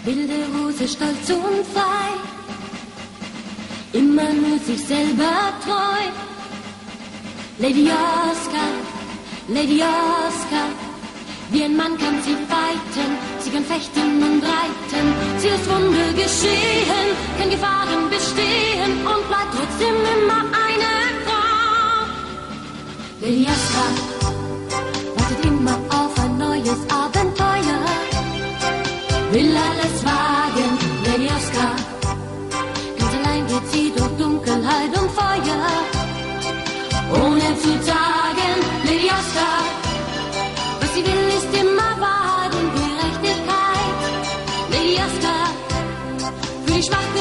wilde Rose, stolz und frei, immer nur sich selber treu. Lady Oscar, Lady Oscar, wie ein Mann kann sie fighten, sie kann fechten und reiten. Sie lässt Wunder geschehen, kann Gefahren bestehen und bleibt trotzdem immer eine Frau. Lady Oscar wartet immer auf ein neues Abenteuer, will alles wagen. Lady Oscar, ganz allein geht sie durch Dunkelheit und Feuer, ohne zu sagen. Lady Oscar, was sie will, ist immer Wahrheit und Gerechtigkeit. Lady Oscar, für die Schwachen